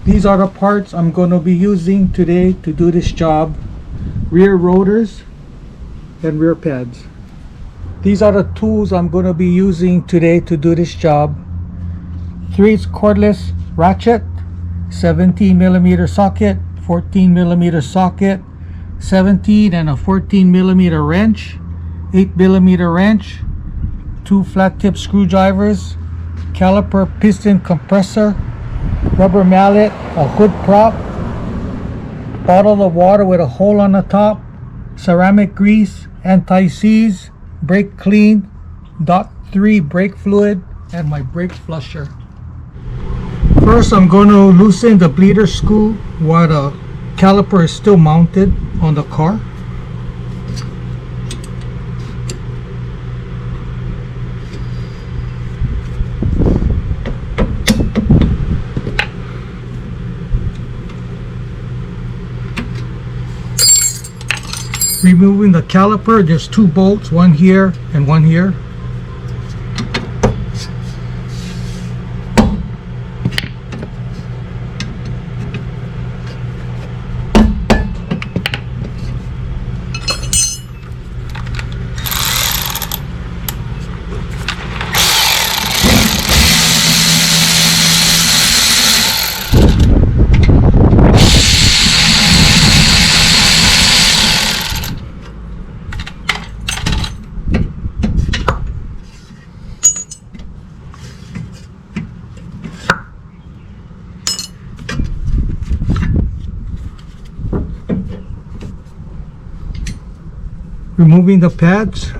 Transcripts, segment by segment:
These are the parts I'm going to be using today to do this job. Rear rotors and rear pads. These are the tools I'm going to be using today to do this job. 3 cordless ratchet, 17mm socket, 14mm socket, 17 and a 14mm wrench, 8mm wrench, 2 flat tip screwdrivers, caliper piston compressor, rubber mallet, a hood prop, bottle of water with a hole on the top, ceramic grease, anti-seize, brake clean, .3 brake fluid, and my brake flusher. First, I'm going to loosen the bleeder screw while the caliper is still mounted on the car. Removing the caliper, there's 2 bolts, one here and one here. Removing the pads.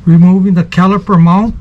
Removing the caliper mount.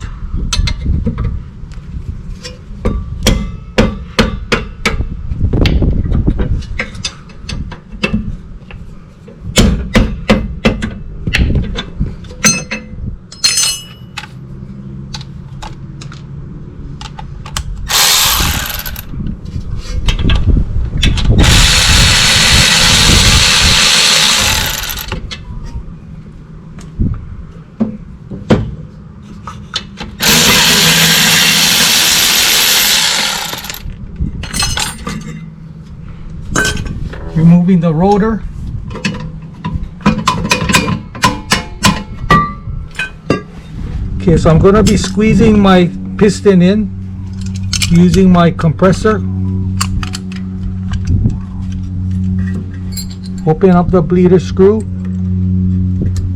Removing the rotor. Okay, so I'm going to be squeezing my piston in using my compressor. Open up the bleeder screw,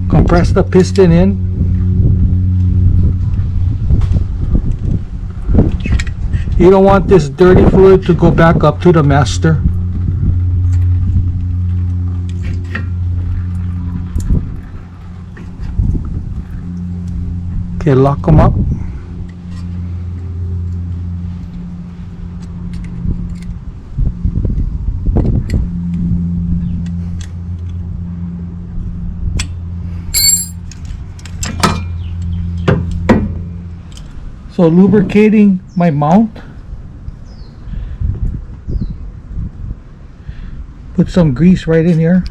compress the piston in. You don't want this dirty fluid to go back up to the master. Okay, lock them up. So lubricating my mount. Put some grease right in here.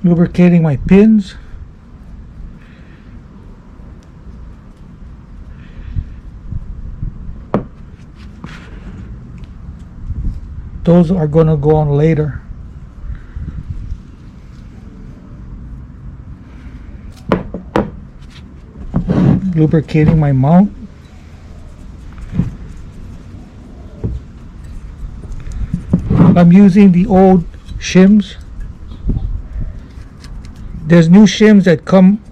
Lubricating my pins. Those are going to go on later. Lubricating my mount. I'm using the old shims. There's new shims that come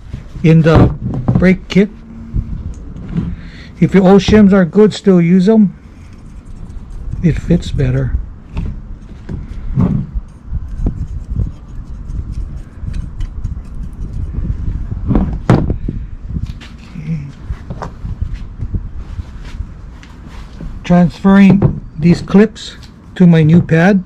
in the brake kit. If your old shims are good, still use them. It fits better. Transferring these clips to my new pad.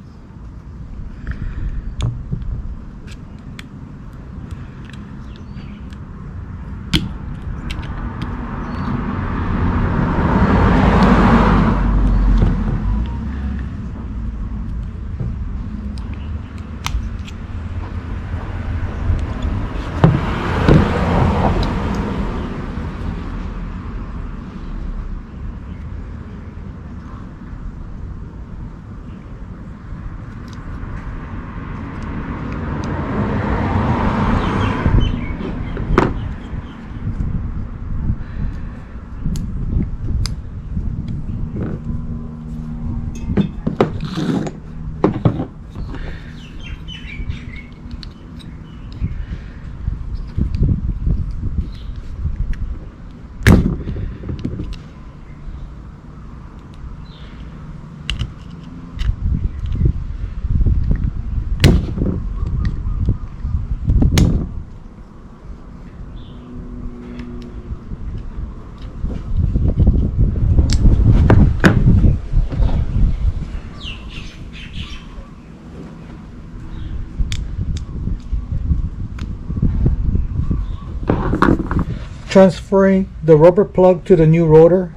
Transferring the rubber plug to the new rotor.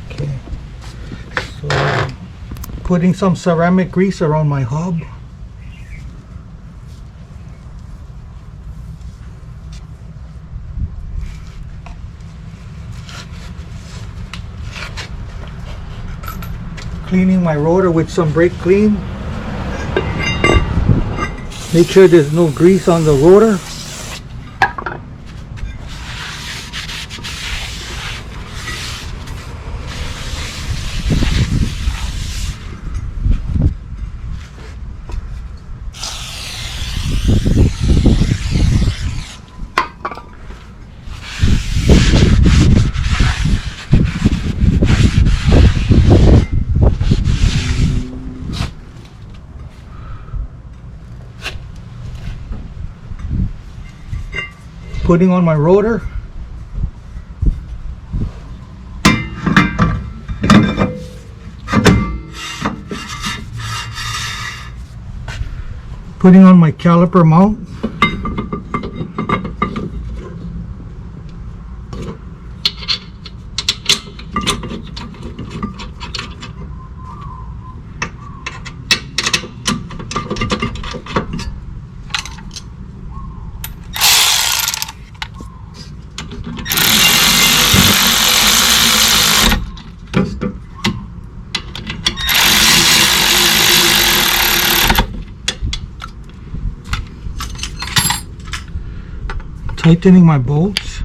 Okay, so putting some ceramic grease around my hub. Cleaning my rotor with some brake clean. Make sure there's no grease on the rotor. Putting on my rotor. Putting on my caliper mount. Tightening my bolts.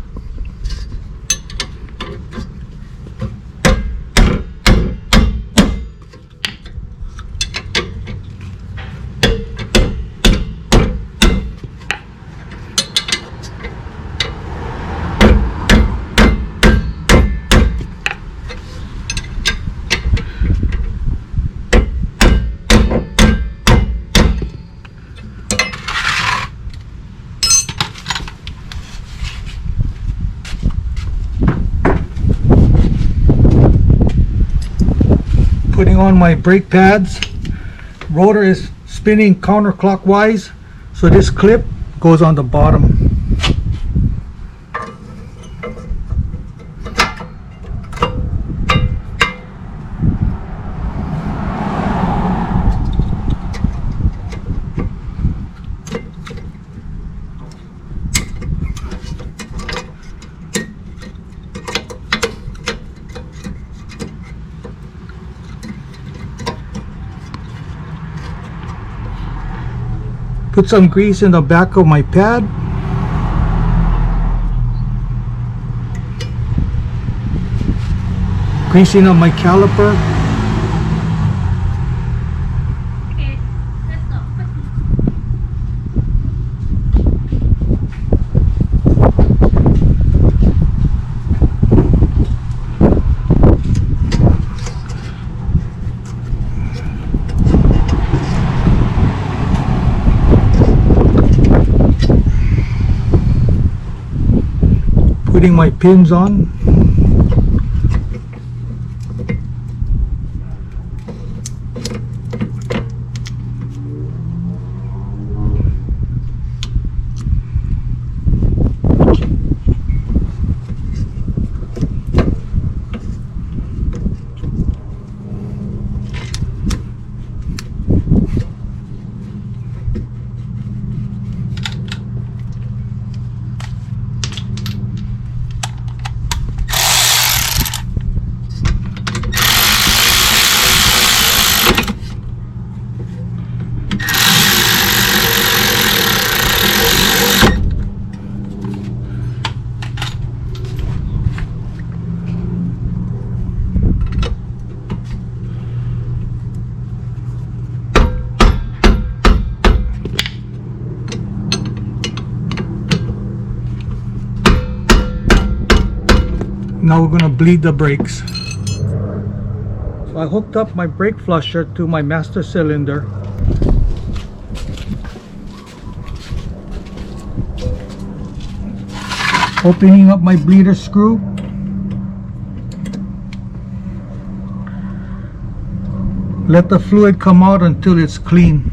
Putting on my brake pads. Rotor is spinning counterclockwise, so this clip goes on the bottom. Put some grease in the back of my pad. Greasing up my caliper. Okay, let's go. Putting my pins on. Now we're gonna bleed the brakes. So I hooked up my brake flusher to my master cylinder. Opening up my bleeder screw. Let the fluid come out until it's clean.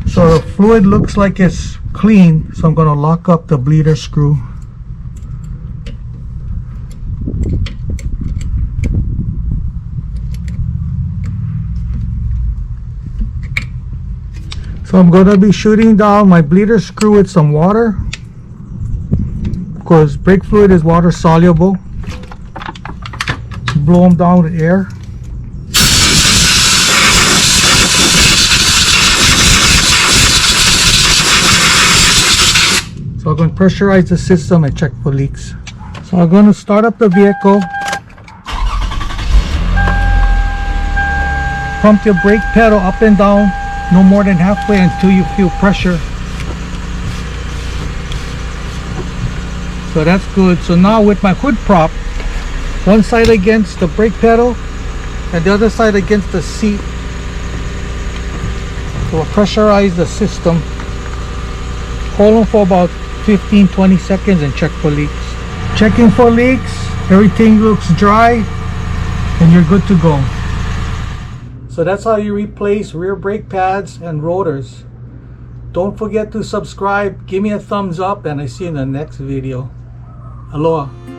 So the fluid looks like it's clean, so I'm gonna lock up the bleeder screw. So I'm going to be shooting down my bleeder screw with some water, because brake fluid is water soluble. Blow them down with air. So I'm going to pressurize the system and check for leaks. So I'm going to start up the vehicle. Pump your brake pedal up and down. No more than halfway until you feel pressure. So that's good. So now with my hood prop, one side against the brake pedal and the other side against the seat. So I'll pressurize the system. Hold on for about 15-20 seconds and check for leaks. Checking for leaks. Everything looks dry and you're good to go. So that's how you replace rear brake pads and rotors. Don't forget to subscribe, give me a thumbs up, and I see you in the next video. Aloha.